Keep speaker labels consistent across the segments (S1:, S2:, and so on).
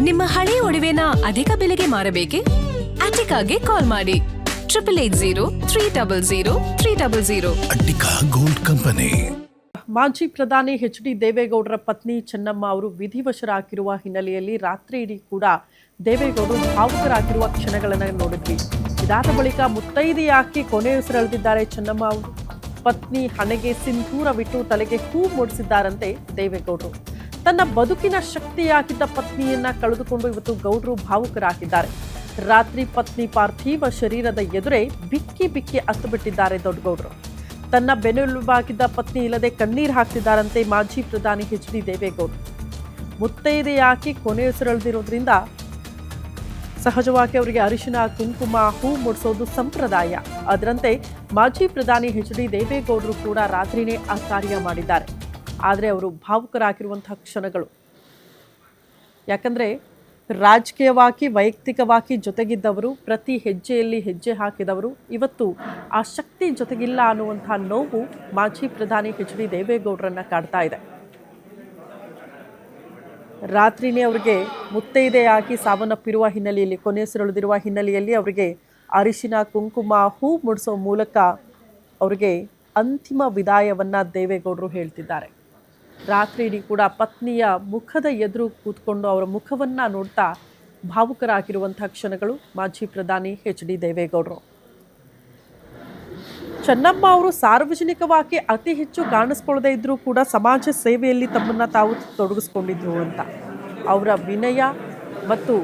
S1: ನಿಮ್ಮ ಹಳೆ ಒಡವೆನ ಅಧಿಕ ಬೆಲೆಗೆ ಮಾರಬೇಕೆ? ಅಟಿಕಾಗೆ ಕಾಲ್ ಮಾಡಿ 8880
S2: ಅಟ್ಟಿಕಾ ಗೋಲ್ಡ್ ಕಂಪನಿ.
S3: ಮಾಜಿ ಪ್ರಧಾನಿ ಎಚ್.ಡಿ. ದೇವೇಗೌಡರ ಪತ್ನಿ ಚೆನ್ನಮ್ಮ ಅವರು ವಿಧಿವಶರಾಗಿರುವ ಹಿನ್ನೆಲೆಯಲ್ಲಿ ರಾತ್ರಿ ಇಡೀ ಕೂಡ ದೇವೇಗೌಡರು ಭಾವುಕರಾಗಿರುವ ಕ್ಷಣಗಳನ್ನು ನೋಡಿದ್ವಿ. ಇದಾದ ಬಳಿಕ ಮುತ್ತೈದೆಯಾಗಿ ಕೊನೆಯುಸಿರೆಳೆದಿದ್ದಾರೆ ಚೆನ್ನಮ್ಮ ಅವರು. ಪತ್ನಿ ಹಣೆಗೆ ಸಿಂಧೂರವಿಟ್ಟು ತಲೆಗೆ ಹೂ ಮೂಡಿಸಿದ್ದಾರಂತೆ ದೇವೇಗೌಡರು. ತನ್ನ ಬದುಕಿನ ಶಕ್ತಿಯಾಗಿದ್ದ ಪತ್ನಿಯನ್ನ ಕಳೆದುಕೊಂಡು ಇವತ್ತು ಗೌಡರು ಭಾವುಕರಾಗಿದ್ದಾರೆ. ರಾತ್ರಿ ಪತ್ನಿ ಪಾರ್ಥಿವ ಶರೀರದ ಎದುರೇ ಬಿಕ್ಕಿ ಬಿಕ್ಕಿ ಅತ್ತು ಬಿಟ್ಟಿದ್ದಾರೆ ದೊಡ್ಡಗೌಡರು. ತನ್ನ ಬೆನ್ನೆಲುಬಾಗಿದ್ದ ಪತ್ನಿ ಇಲ್ಲದೆ ಕಣ್ಣೀರು ಹಾಕ್ತಿದ್ದಾರಂತೆ ಮಾಜಿ ಪ್ರಧಾನಿ ಎಚ್.ಡಿ. ದೇವೇಗೌಡರು. ಮುತ್ತೈದೆಯಾಗಿ ಕೊನೆಯುಸಿರೆಳೆದಿರೋದ್ರಿಂದ ಸಹಜವಾಗಿ ಅವರಿಗೆ ಅರಿಶಿನ ಕುಂಕುಮ ಹೂ ಮುಡಿಸೋದು ಸಂಪ್ರದಾಯ. ಅದರಂತೆ ಮಾಜಿ ಪ್ರಧಾನಿ ಎಚ್.ಡಿ. ದೇವೇಗೌಡರು ಕೂಡ ರಾತ್ರಿನೇ ಆ ಕಾರ್ಯ ಮಾಡಿದ್ದಾರೆ. ಆದರೆ ಅವರು ಭಾವುಕರಾಗಿರುವಂತಹ ಕ್ಷಣಗಳು. ಯಾಕಂದರೆ ರಾಜಕೀಯವಾಗಿ ವೈಯಕ್ತಿಕವಾಗಿ ಜೊತೆಗಿದ್ದವರು, ಪ್ರತಿ ಹೆಜ್ಜೆಯಲ್ಲಿ ಹೆಜ್ಜೆ ಹಾಕಿದವರು ಇವತ್ತು ಆ ಶಕ್ತಿ ಜೊತೆಗಿಲ್ಲ ಅನ್ನುವಂಥ ನೋವು ಮಾಜಿ ಪ್ರಧಾನಿ ಎಚ್.ಡಿ. ದೇವೇಗೌಡರನ್ನ ಕಾಡ್ತಾ ಇದೆ. ರಾತ್ರಿನೇ ಅವರಿಗೆ ಮುತ್ತೈದೆಯಾಗಿ ಸಾವನ್ನಪ್ಪಿರುವ ಹಿನ್ನೆಲೆಯಲ್ಲಿ, ಕೊನೆಯುಸಿರೆಳೆದಿರುವ ಹಿನ್ನೆಲೆಯಲ್ಲಿ ಅವರಿಗೆ ಅರಿಶಿನ ಕುಂಕುಮ ಹೂ ಮುಡಿಸೋ ಮೂಲಕ ಅವರಿಗೆ ಅಂತಿಮ ವಿದಾಯವನ್ನು ದೇವೇಗೌಡರು ಹೇಳ್ತಿದ್ದಾರೆ. ರಾತ್ರಿ ಇಡೀ ಕೂಡ ಪತ್ನಿಯ ಮುಖದ ಎದುರು ಕೂತ್ಕೊಂಡು ಅವರ ಮುಖವನ್ನು ನೋಡ್ತಾ ಭಾವುಕರಾಗಿರುವಂಥ ಕ್ಷಣಗಳು ಮಾಜಿ ಪ್ರಧಾನಿ ಎಚ್.ಡಿ. ದೇವೇಗೌಡರು. ಚೆನ್ನಮ್ಮ ಅವರು ಸಾರ್ವಜನಿಕವಾಗಿ ಅತಿ ಹೆಚ್ಚು ಕಾಣಿಸ್ಕೊಳ್ಳದೇ ಇದ್ರೂ ಕೂಡ ಸಮಾಜ ಸೇವೆಯಲ್ಲಿ ತಮ್ಮನ್ನು ತಾವು ತೊಡಗಿಸ್ಕೊಂಡಿದ್ರು ಅಂತ. ಅವರ ವಿನಯ ಮತ್ತು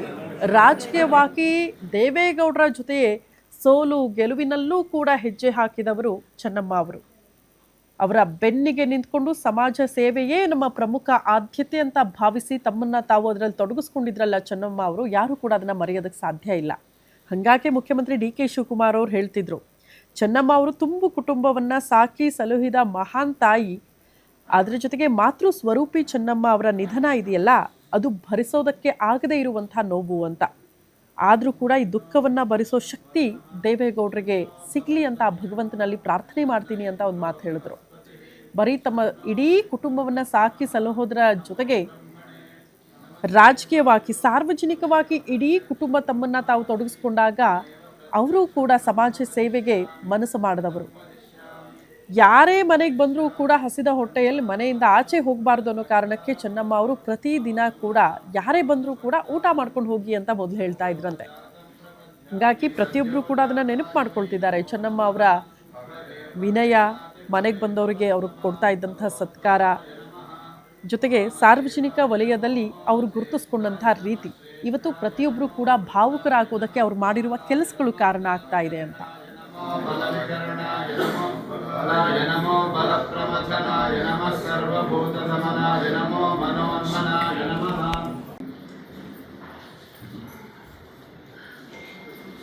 S3: ರಾಜಕೀಯವಾಗಿ ದೇವೇಗೌಡರ ಜೊತೆಯೇ ಸೋಲು ಗೆಲುವಿನಲ್ಲೂ ಕೂಡ ಹೆಜ್ಜೆ ಹಾಕಿದವರು ಚೆನ್ನಮ್ಮ ಅವರು. ಅವರ ಬೆನ್ನಿಗೆ ನಿಂತ್ಕೊಂಡು ಸಮಾಜ ಸೇವೆಯೇ ನಮ್ಮ ಪ್ರಮುಖ ಆದ್ಯತೆ ಅಂತ ಭಾವಿಸಿ ತಮ್ಮನ್ನು ತಾವು ಅದರಲ್ಲಿ ತೊಡಗಿಸ್ಕೊಂಡಿದ್ರಲ್ಲ ಚೆನ್ನಮ್ಮ ಅವರು, ಯಾರು ಕೂಡ ಅದನ್ನು ಮರೆಯೋದಕ್ಕೆ ಸಾಧ್ಯ ಇಲ್ಲ. ಹಾಗಾಗಿ ಮುಖ್ಯಮಂತ್ರಿ ಡಿ.ಕೆ. ಶಿವಕುಮಾರ್ ಅವರು ಹೇಳ್ತಿದ್ರು, ಚೆನ್ನಮ್ಮ ಅವರು ತುಂಬು ಕುಟುಂಬವನ್ನು ಸಾಕಿ ಸಲುಹಿದ ಮಹಾನ್ ತಾಯಿ. ಅದರ ಜೊತೆಗೆ ಮಾತೃ ಸ್ವರೂಪಿ ಚೆನ್ನಮ್ಮ ಅವರ ನಿಧನ ಇದೆಯಲ್ಲ, ಅದು ಭರಿಸೋದಕ್ಕೆ ಆಗದೇ ಇರುವಂಥ ನೋವು ಅಂತ. ಆದರೂ ಕೂಡ ಈ ದುಃಖವನ್ನು ಭರಿಸೋ ಶಕ್ತಿ ದೇವೇಗೌಡರಿಗೆ ಸಿಗಲಿ ಅಂತ ಭಗವಂತನಲ್ಲಿ ಪ್ರಾರ್ಥನೆ ಮಾಡ್ತೀನಿ ಅಂತ ಒಂದು ಮಾತು ಹೇಳಿದ್ರು. ಬರೀ ತಮ್ಮ ಇಡೀ ಕುಟುಂಬವನ್ನು ಸಾಕಿ ಸಲಹೋದರ ಜೊತೆಗೆ ರಾಜಕೀಯವಾಗಿ ಸಾರ್ವಜನಿಕವಾಗಿ ಇಡೀ ಕುಟುಂಬ ತಮ್ಮನ್ನು ತಾವು ತೊಡಗಿಸ್ಕೊಂಡಾಗ ಅವರು ಕೂಡ ಸಮಾಜ ಸೇವೆಗೆ ಮನಸ್ಸು ಮಾಡಿದವರು. ಯಾರೇ ಮನೆಗೆ ಬಂದರೂ ಕೂಡ ಹಸಿದ ಹೊಟ್ಟೆಯಲ್ಲಿ ಮನೆಯಿಂದ ಆಚೆ ಹೋಗಬಾರ್ದು ಅನ್ನೋ ಕಾರಣಕ್ಕೆ ಚೆನ್ನಮ್ಮ ಅವರು ಪ್ರತಿದಿನ ಕೂಡ ಯಾರೇ ಬಂದರೂ ಕೂಡ ಊಟ ಮಾಡ್ಕೊಂಡು ಹೋಗಿ ಅಂತ ಮೊದಲು ಹೇಳ್ತಾ ಇದ್ರಂತೆ. ಹೀಗಾಗಿ ಪ್ರತಿಯೊಬ್ಬರು ಕೂಡ ಅದನ್ನು ನೆನಪು ಮಾಡ್ಕೊಳ್ತಿದ್ದಾರೆ. ಚೆನ್ನಮ್ಮ ಅವರ ವಿನಯ, ಮನೆಗೆ ಬಂದವರಿಗೆ ಅವರು ಕೊಡ್ತಾ ಇದ್ದಂಥ ಸತ್ಕಾರ, ಜೊತೆಗೆ ಸಾರ್ವಜನಿಕ ವಲಯದಲ್ಲಿ ಅವರು ಗುರುತಿಸ್ಕೊಂಡಂಥ ರೀತಿ ಇವತ್ತು ಪ್ರತಿಯೊಬ್ಬರು ಕೂಡ ಭಾವುಕರಾಗೋದಕ್ಕೆ ಅವ್ರು ಮಾಡಿರುವ ಕೆಲಸಗಳು ಕಾರಣ ಆಗ್ತಾ ಇದೆ ಅಂತ.